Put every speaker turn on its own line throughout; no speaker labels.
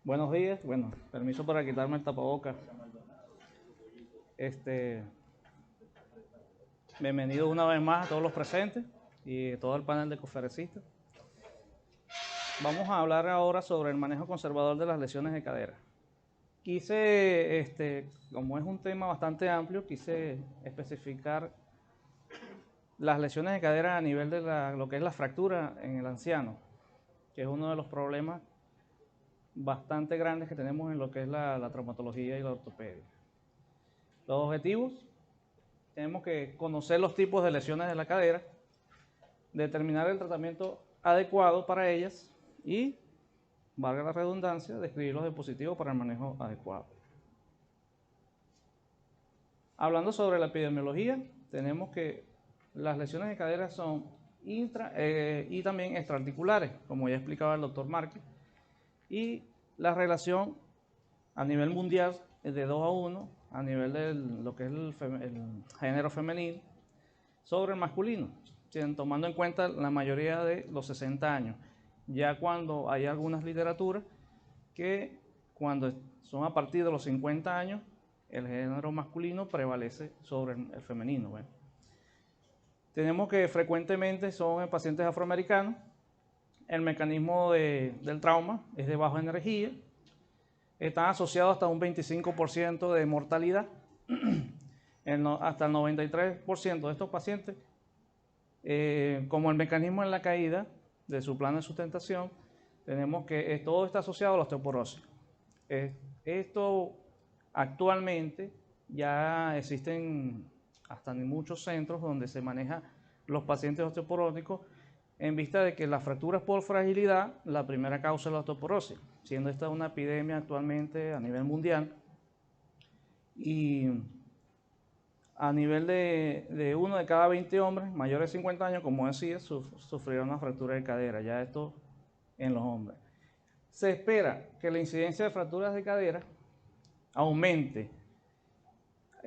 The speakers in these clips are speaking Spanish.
Buenos días, bueno, permiso para quitarme el tapabocas. Este, Bienvenido una vez más a todos los presentes y todo el panel de conferencistas. Vamos a hablar ahora sobre el manejo conservador de las lesiones de cadera. Como es un tema bastante amplio, quise especificar las lesiones de cadera a nivel de lo que es la fractura en el anciano, que es uno de los problemas bastante grandes que tenemos en lo que es la traumatología y la ortopedia. Los objetivos: tenemos que conocer los tipos de lesiones de la cadera, determinar el tratamiento adecuado para ellas y, valga la redundancia, describir los dispositivos para el manejo adecuado. Hablando sobre la epidemiología, tenemos que las lesiones de cadera son intra y también extraarticulares, como ya explicaba el doctor Márquez, y la relación a nivel mundial es de 2 a 1 a nivel de lo que es el género femenino sobre el masculino, tomando en cuenta la mayoría de los 60 años. Ya cuando hay algunas literaturas que cuando son a partir de los 50 años, el género masculino prevalece sobre el femenino. Bueno, tenemos que frecuentemente son pacientes afroamericanos. El mecanismo del trauma es de baja energía. Están asociados hasta un 25% de mortalidad. Hasta el 93% de estos pacientes, como el mecanismo en la caída de su plan de sustentación, tenemos que todo está asociado a la osteoporosis. Esto actualmente ya existen hasta en muchos centros donde se maneja los pacientes osteoporóticos en vista de que las fracturas por fragilidad, la primera causa es la osteoporosis, siendo esta una epidemia actualmente a nivel mundial. Y a nivel de 1 de cada 20 hombres mayores de 50 años, como decía, sufrirán una fractura de cadera, ya esto en los hombres. Se espera que la incidencia de fracturas de cadera aumente.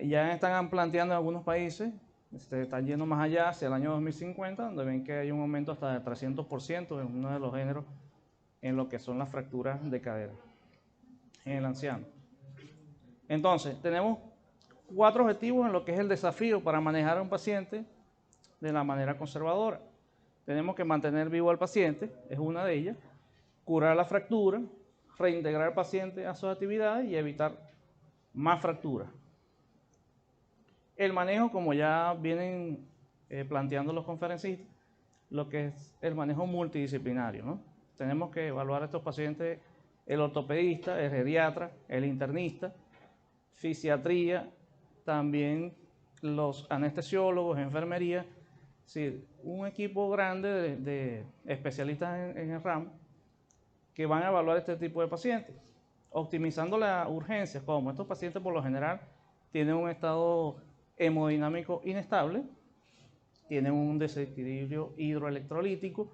Ya están planteando en algunos países, están yendo más allá hacia el año 2050, donde ven que hay un aumento hasta de 300% en uno de los géneros en lo que son las fracturas de cadera en el anciano. Entonces, tenemos 4 objetivos en lo que es el desafío para manejar a un paciente de la manera conservadora. Tenemos que mantener vivo al paciente, es una de ellas, curar la fractura, reintegrar al paciente a sus actividades y evitar más fracturas. El manejo, como ya vienen planteando los conferencistas, lo que es el manejo multidisciplinario, ¿no? Tenemos que evaluar a estos pacientes, el ortopedista, el geriatra, el internista, fisiatría, también los anestesiólogos, enfermería, sí, un equipo grande de especialistas en el ramo que van a evaluar este tipo de pacientes, optimizando la urgencia, como estos pacientes por lo general tienen un estado hemodinámico inestable, tienen un desequilibrio hidroelectrolítico,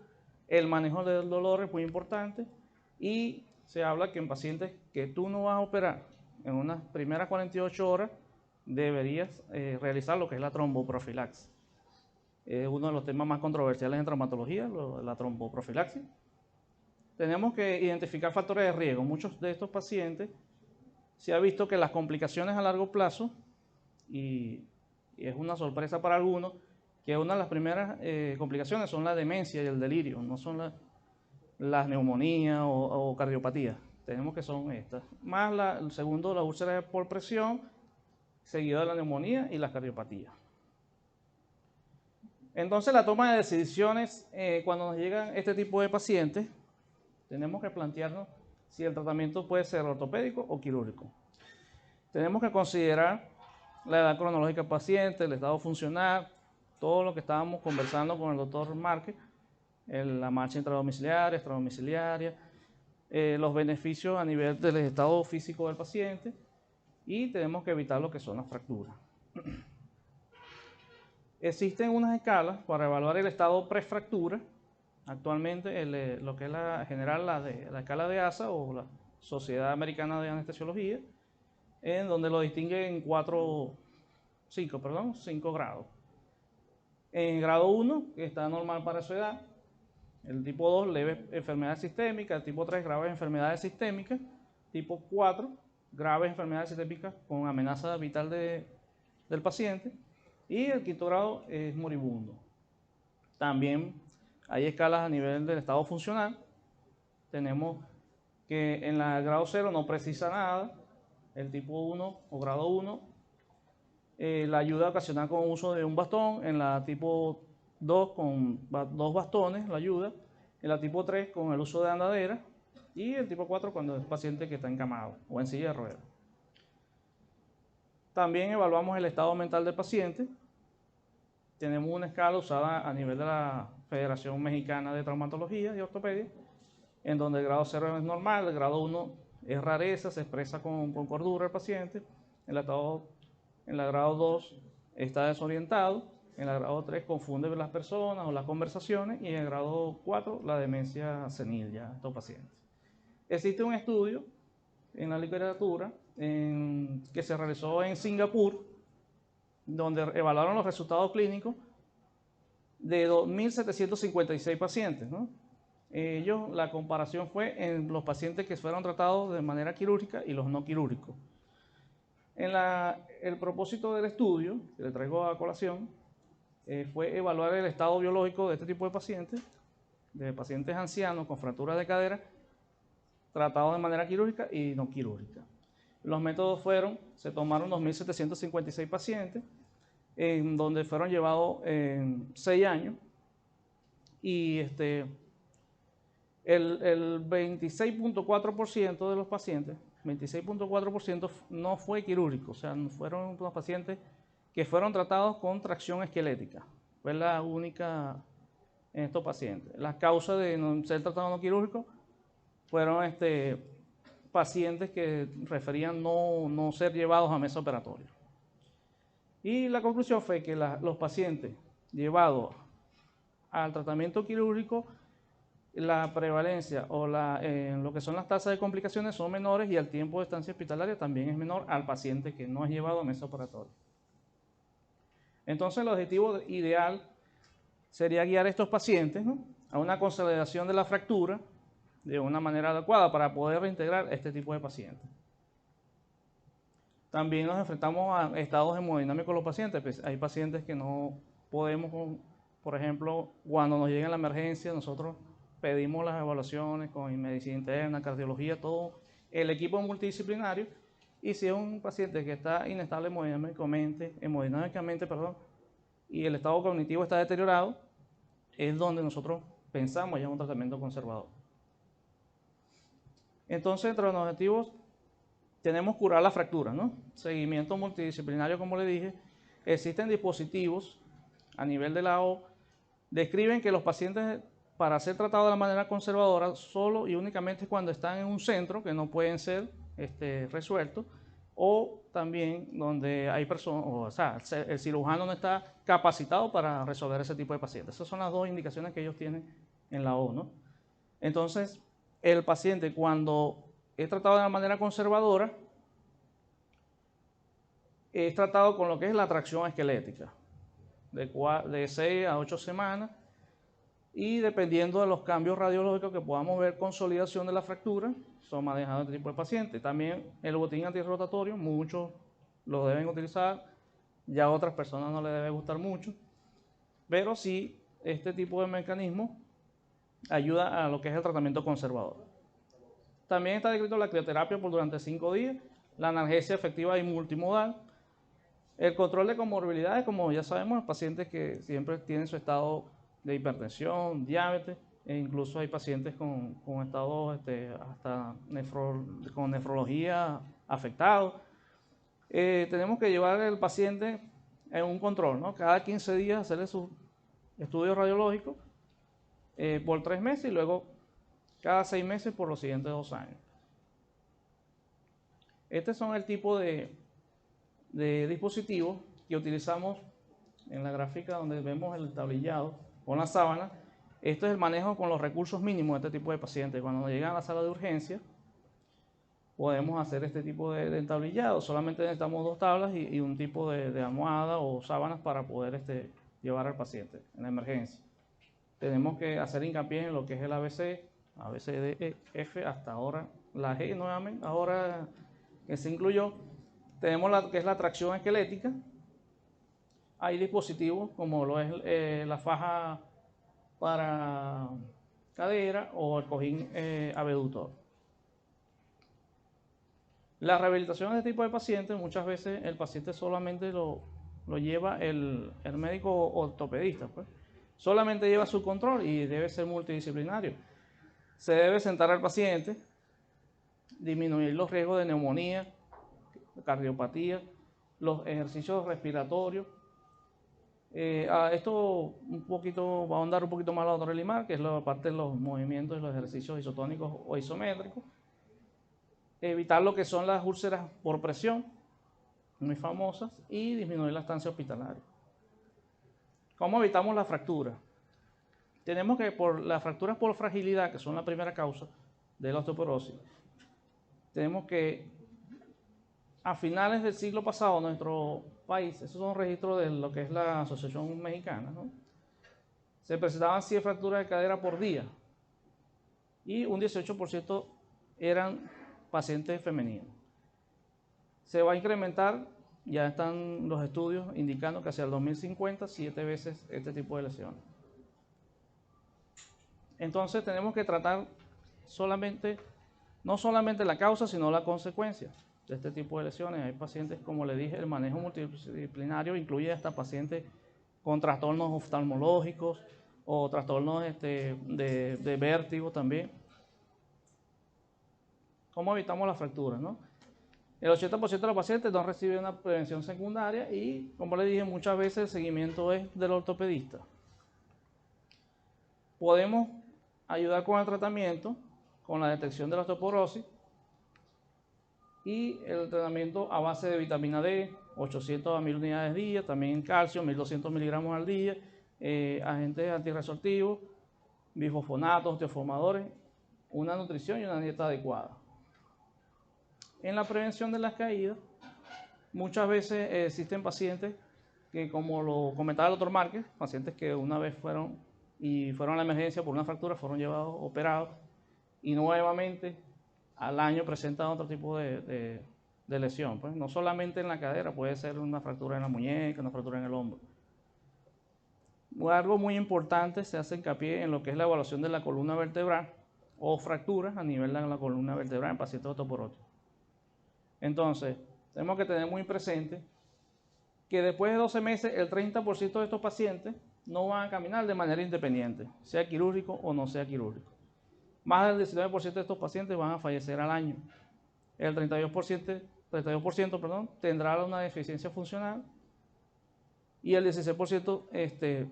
el manejo del dolor es muy importante y se habla que en pacientes que tú no vas a operar en unas primeras 48 horas deberías realizar lo que es la tromboprofilaxis. Es uno de los temas más controversiales en traumatología, la tromboprofilaxis. Tenemos que identificar factores de riesgo. Muchos de estos pacientes se ha visto que las complicaciones a largo plazo, y es una sorpresa para algunos, que una de las primeras complicaciones son la demencia y el delirio, no son las neumonías o cardiopatías. Tenemos que son estas. Más el segundo, la úlcera por presión, seguido de la neumonía y las cardiopatías. Entonces, la toma de decisiones, cuando nos llegan este tipo de pacientes, tenemos que plantearnos si el tratamiento puede ser ortopédico o quirúrgico. Tenemos que considerar la edad cronológica del paciente, el estado funcional, todo lo que estábamos conversando con el doctor Márquez, la marcha intradomiciliaria, extradomiciliaria, los beneficios a nivel del estado físico del paciente, y tenemos que evitar lo que son las fracturas. Existen unas escalas para evaluar el estado prefractura. Actualmente lo que es la escala de ASA o la Sociedad Americana de Anestesiología, en donde lo distingue en 5 grados. En grado 1, que está normal para su edad. El tipo 2, leve enfermedad sistémica. El tipo 3, graves enfermedades sistémicas. tipo 4, graves enfermedades sistémicas con amenaza vital del paciente, y el quinto grado es moribundo. También hay escalas a nivel del estado funcional. Tenemos que en el grado 0 no precisa nada, el tipo 1 o grado 1, la ayuda ocasional con uso de un bastón, en la tipo 2 con 2 bastones la ayuda, en la tipo 3 con el uso de andadera, y el tipo 4 cuando es paciente que está encamado o en silla de ruedas. También evaluamos el estado mental del paciente. Tenemos una escala usada a nivel de la Federación Mexicana de Traumatología y Ortopedia, en donde el grado 0 es normal, el grado 1 es rareza, se expresa con cordura el paciente, en la grado 2 está desorientado, en el grado 3 confunde las personas o las conversaciones, y en el grado 4 la demencia senil ya estos pacientes. Existe un estudio en la literatura que se realizó en Singapur, donde evaluaron los resultados clínicos de 2.756 pacientes, ¿no? La comparación fue en los pacientes que fueron tratados de manera quirúrgica y los no quirúrgicos. El propósito del estudio, que le traigo a colación, fue evaluar el estado biológico de este tipo de pacientes ancianos con fracturas de cadera, tratados de manera quirúrgica y no quirúrgica. Los métodos se tomaron 2.756 pacientes, en donde fueron llevados 6 años, y el 26.4% de los pacientes, 26.4% no fue quirúrgico, o sea, fueron los pacientes que fueron tratados con tracción esquelética. Fue la única en estos pacientes. Las causas de no ser tratados no quirúrgicos fueron pacientes que referían no ser llevados a mesa operatoria. Y la conclusión fue que los pacientes llevados al tratamiento quirúrgico, la prevalencia o lo que son las tasas de complicaciones son menores, y el tiempo de estancia hospitalaria también es menor al paciente que no es llevado a mesa operatoria. Entonces el objetivo ideal sería guiar a estos pacientes, ¿no?, a una consolidación de la fractura de una manera adecuada para poder reintegrar este tipo de pacientes. También nos enfrentamos a estados hemodinámicos con los pacientes. Pues hay pacientes que no podemos, por ejemplo, cuando nos llega la emergencia, nosotros pedimos las evaluaciones con medicina interna, cardiología, todo el equipo multidisciplinario, y si es un paciente que está inestable hemodinámicamente, y el estado cognitivo está deteriorado, es donde nosotros pensamos ya en un tratamiento conservador. Entonces, entre los objetivos tenemos curar la fractura, ¿no? Seguimiento multidisciplinario, como le dije. Existen dispositivos a nivel de la O, describen que los pacientes, para ser tratados de la manera conservadora, solo y únicamente cuando están en un centro, que no pueden ser resueltos, o también donde hay personas, o sea, el cirujano no está capacitado para resolver ese tipo de pacientes. Esas son las dos indicaciones que ellos tienen en la O, ¿no? Entonces, el paciente, cuando es tratado de una manera conservadora, es tratado con lo que es la tracción esquelética, de 6 a 8 semanas, y dependiendo de los cambios radiológicos que podamos ver, consolidación de la fractura, son manejados este tipo de pacientes. También el botín antirrotatorio, muchos lo deben utilizar, ya a otras personas no les debe gustar mucho, pero sí, este tipo de mecanismo ayuda a lo que es el tratamiento conservador. También está descrito la crioterapia por durante 5 días, la analgesia efectiva y multimodal, el control de comorbilidades, como ya sabemos, pacientes que siempre tienen su estado de hipertensión, diabetes, e incluso hay pacientes con estados hasta con nefrología afectados. Tenemos que llevar al paciente en un control, ¿no? Cada 15 días hacerle sus estudios radiológicos por 3 meses, y luego cada 6 meses por los siguientes 2 años. Estos son el tipo de dispositivos que utilizamos en la gráfica, donde vemos el tablillado con la sábana. Esto es el manejo con los recursos mínimos de este tipo de pacientes. Cuando llegan a la sala de urgencia, podemos hacer este tipo de entablillado. Solamente necesitamos 2 tablas y un tipo de almohada o sábanas para poder llevar al paciente en la emergencia. Tenemos que hacer hincapié en lo que es el ABC, ABCDEF, hasta ahora la G nuevamente, ahora que se incluyó, tenemos la que es la tracción esquelética. Hay dispositivos como lo es la faja para cadera o el cojín abductor. La rehabilitación de este tipo de pacientes, muchas veces el paciente solamente lo lleva el médico ortopedista, pues. Solamente lleva su control y debe ser multidisciplinario. Se debe sentar al paciente, disminuir los riesgos de neumonía, cardiopatía, los ejercicios respiratorios. Esto un poquito va a ahondar un poquito más la doctora Limar, que es la parte de los movimientos y los ejercicios isotónicos o isométricos. Evitar lo que son las úlceras por presión, muy famosas, y disminuir la estancia hospitalaria. ¿Cómo evitamos la fractura? Tenemos que, por las fracturas por fragilidad, que son la primera causa de la osteoporosis, tenemos que a finales del siglo pasado, en nuestro país, esos son registros de lo que es la Asociación Mexicana, ¿no? Se presentaban 100 fracturas de cadera por día y un 18% eran pacientes femeninos. Se va a incrementar, ya están los estudios indicando que hacia el 2050, 7 veces este tipo de lesiones. Entonces tenemos que tratar no solamente la causa, sino la consecuencia de este tipo de lesiones. Hay pacientes, como le dije, el manejo multidisciplinario incluye hasta pacientes con trastornos oftalmológicos o trastornos de vértigo también. ¿Cómo evitamos la fractura, no? El 80% de los pacientes no reciben una prevención secundaria y, como le dije, muchas veces el seguimiento es del ortopedista. Podemos ayudar con el tratamiento, con la detección de la osteoporosis y el tratamiento a base de vitamina D, 800 a 1000 unidades al día, también calcio, 1200 miligramos al día, agentes antirresortivos, bifosfonatos, osteoformadores, una nutrición y una dieta adecuada. En la prevención de las caídas, muchas veces existen pacientes que, como lo comentaba el doctor Márquez, pacientes que una vez fueron a la emergencia por una fractura, fueron llevados, operados, y nuevamente al año presentan otro tipo de lesión. Pues no solamente en la cadera, puede ser una fractura en la muñeca, una fractura en el hombro. Algo muy importante, se hace hincapié en lo que es la evaluación de la columna vertebral o fracturas a nivel de la columna vertebral en pacientes osteoporóticos. Entonces, tenemos que tener muy presente que después de 12 meses, el 30% de estos pacientes no van a caminar de manera independiente, sea quirúrgico o no sea quirúrgico. Más del 19% de estos pacientes van a fallecer al año. El 32% tendrá una deficiencia funcional y el 16%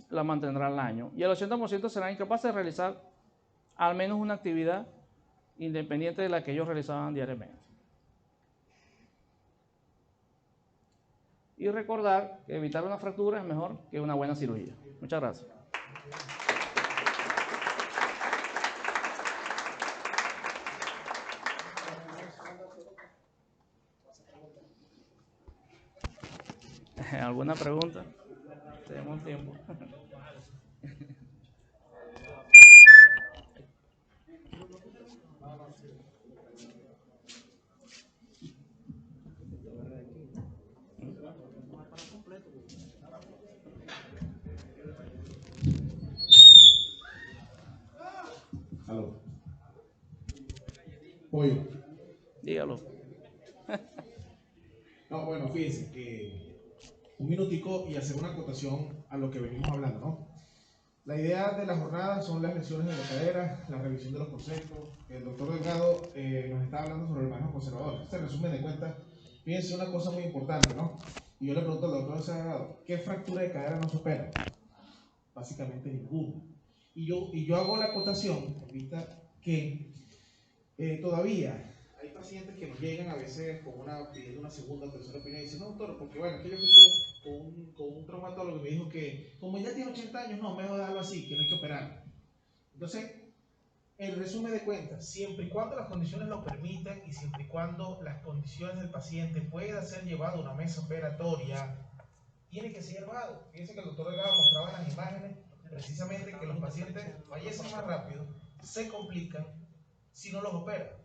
la mantendrá al año. Y el 80% serán incapaces de realizar al menos una actividad independiente de la que ellos realizaban diariamente. Y recordar que evitar una fractura es mejor que una buena cirugía. Muchas gracias. ¿Alguna pregunta? Tenemos tiempo.
Aló. Pollo.
Dígalo.
No, bueno, fíjense que un minutico y hacer una acotación a lo que venimos hablando, ¿no? La idea de la jornada son las lesiones de la cadera, la revisión de los conceptos. El doctor Delgado nos está hablando sobre el manejo conservador. Este resumen de cuentas, fíjense una cosa muy importante, ¿no? Y yo le pregunto al doctor Delgado, ¿qué fractura de cadera no se opera? Básicamente ninguna. Y yo hago la acotación en vista que todavía hay pacientes que nos llegan a veces pidiendo una segunda o tercera opinión y dicen, no, doctor, porque bueno, es que yo fui con un traumatólogo y me dijo que como ya tiene 80 años, no, mejor dejarlo así, que no hay que operar. Entonces, el resumen de cuentas, siempre y cuando las condiciones lo permitan y siempre y cuando las condiciones del paciente pueda ser llevado a una mesa operatoria, tiene que ser llevado. Fíjense que el doctor Delgado mostraba en las imágenes precisamente que los pacientes fallecen más rápido, se complican si no los opera.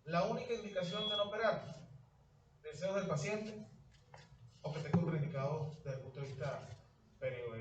La única indicación de no operar, deseos del paciente o que esté contraindicado de